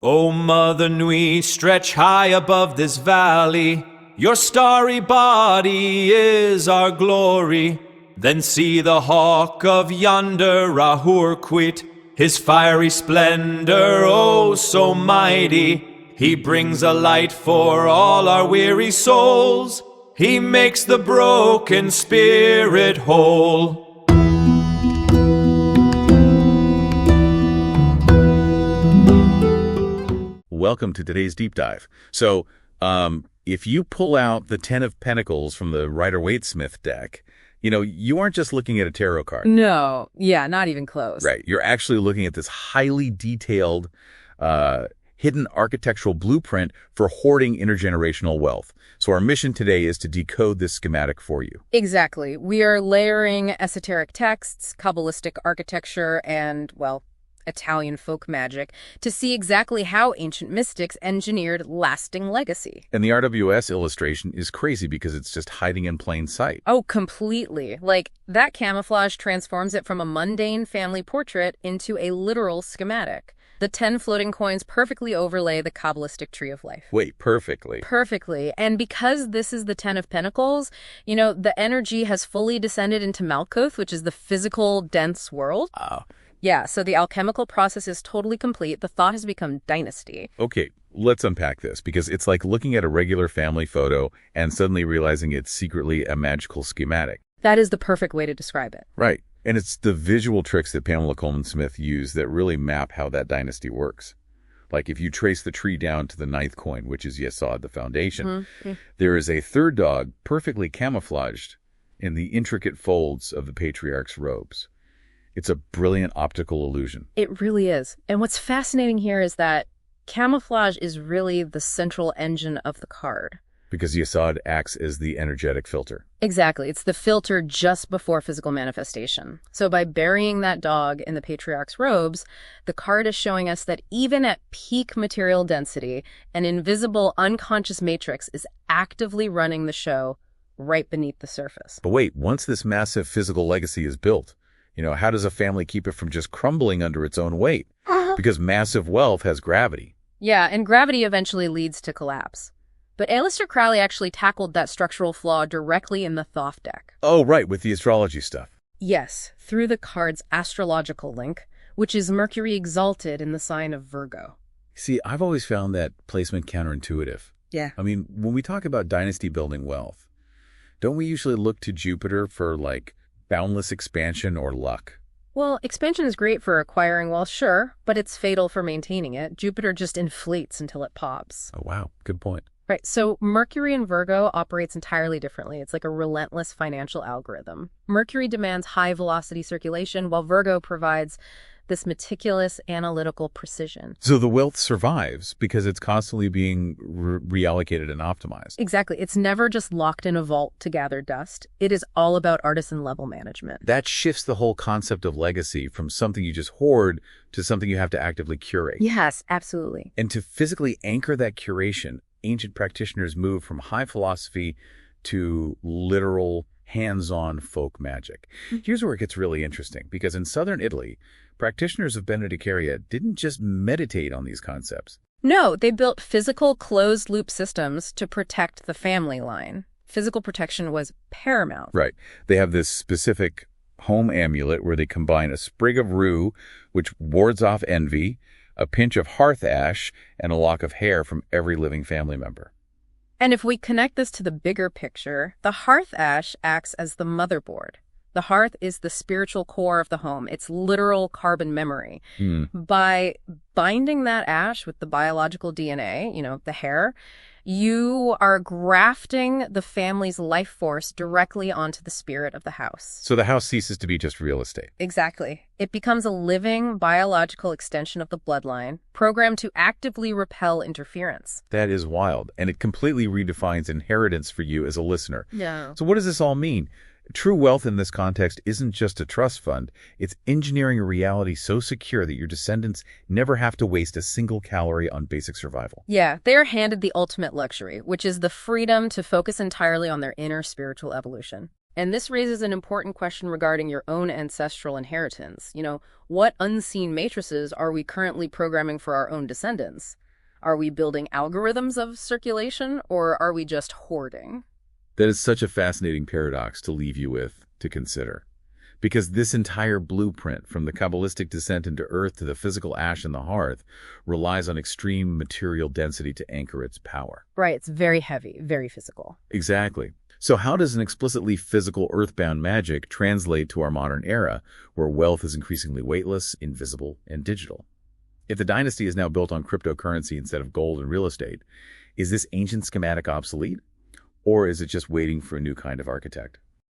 O Mother Nui, stretch high above this valley. Your starry body is our glory. Then see the hawk of yonder Rahur quit, his fiery splendor, oh so mighty. He brings a light for all our weary souls. He makes the broken spirit whole. Welcome to today's deep dive. So, if you pull out the Ten of Pentacles from the Rider-Waite-Smith deck, you aren't just looking at a tarot card. No, yeah, not even close. Right. You're actually looking at this highly detailed, hidden architectural blueprint for hoarding intergenerational wealth. So our mission today is to decode this schematic for you. Exactly. We are layering esoteric texts, Kabbalistic architecture, and, well, Italian folk magic to see exactly how ancient mystics engineered lasting legacy. And the RWS illustration is crazy because it's just hiding in plain sight. Oh, completely. Like, that camouflage transforms it from a mundane family portrait into a literal schematic. The 10 floating coins perfectly overlay the Kabbalistic tree of life. Wait, perfectly? Perfectly. And because this is the 10 of Pentacles, the energy has fully descended into Malkuth, which is the physical, dense world. Yeah, so the alchemical process is totally complete. The thought has become dynasty. Okay, let's unpack this, because it's like looking at a regular family photo and suddenly realizing it's secretly a magical schematic. That is the perfect way to describe it. Right. And it's the visual tricks that Pamela Coleman Smith used that really map how that dynasty works. Like if you trace the tree down to the 9th coin, which is Yesod, the foundation, there is a third dog perfectly camouflaged in the intricate folds of the patriarch's robes. It's a brilliant optical illusion. It really is. And what's fascinating here is that camouflage is really the central engine of the card. Because Yesod acts as the energetic filter. Exactly. It's the filter just before physical manifestation. So by burying that dog in the patriarch's robes, the card is showing us that even at peak material density, an invisible unconscious matrix is actively running the show right beneath the surface. But wait, once this massive physical legacy is built, how does a family keep it from just crumbling under its own weight? Because massive wealth has gravity. Yeah, and gravity eventually leads to collapse. But Aleister Crowley actually tackled that structural flaw directly in the Thoth deck. Oh, right, with the astrology stuff. Yes, through the card's astrological link, which is Mercury exalted in the sign of Virgo. See, I've always found that placement counterintuitive. Yeah. I mean, when we talk about dynasty building wealth, don't we usually look to Jupiter for, boundless expansion or luck? Well, expansion is great for acquiring wealth, sure, but it's fatal for maintaining it. Jupiter just inflates until it pops. Oh, wow. Good point. Right, so Mercury in Virgo operates entirely differently. It's like a relentless financial algorithm. Mercury demands high-velocity circulation, while Virgo provides this meticulous analytical precision. So the wealth survives because it's constantly being reallocated and optimized. Exactly. It's never just locked in a vault to gather dust. It is all about artisan-level management. That shifts the whole concept of legacy from something you just hoard to something you have to actively curate. Yes, absolutely. And to physically anchor that curation, ancient practitioners move from high philosophy to literal, hands-on folk magic. Here's where it gets really interesting, because in southern Italy, practitioners of Benedicaria didn't just meditate on these concepts. No, they built physical closed-loop systems to protect the family line. Physical protection was paramount. Right. They have this specific home amulet where they combine a sprig of rue, which wards off envy, a pinch of hearth ash, and a lock of hair from every living family member. And if we connect this to the bigger picture, the hearth ash acts as the motherboard. The hearth is the spiritual core of the home. It's literal carbon memory. By binding that ash with the biological DNA, the hair, you are grafting the family's life force directly onto the spirit of the house. So the house ceases to be just real estate. Exactly. It becomes a living biological extension of the bloodline, programmed to actively repel interference. That is wild. And it completely redefines inheritance for you as a listener. Yeah. So what does this all mean? True wealth in this context isn't just a trust fund. It's engineering a reality so secure that your descendants never have to waste a single calorie on basic survival. Yeah, they are handed the ultimate luxury, which is the freedom to focus entirely on their inner spiritual evolution. And this raises an important question regarding your own ancestral inheritance. What unseen matrices are we currently programming for our own descendants? Are we building algorithms of circulation, or are we just hoarding? That is such a fascinating paradox to leave you with, to consider. Because this entire blueprint, from the Kabbalistic descent into Earth to the physical ash in the hearth, relies on extreme material density to anchor its power. Right, it's very heavy, very physical. Exactly. So how does an explicitly physical earthbound magic translate to our modern era, where wealth is increasingly weightless, invisible, and digital? If the dynasty is now built on cryptocurrency instead of gold and real estate, is this ancient schematic obsolete? Or is it just waiting for a new kind of architect?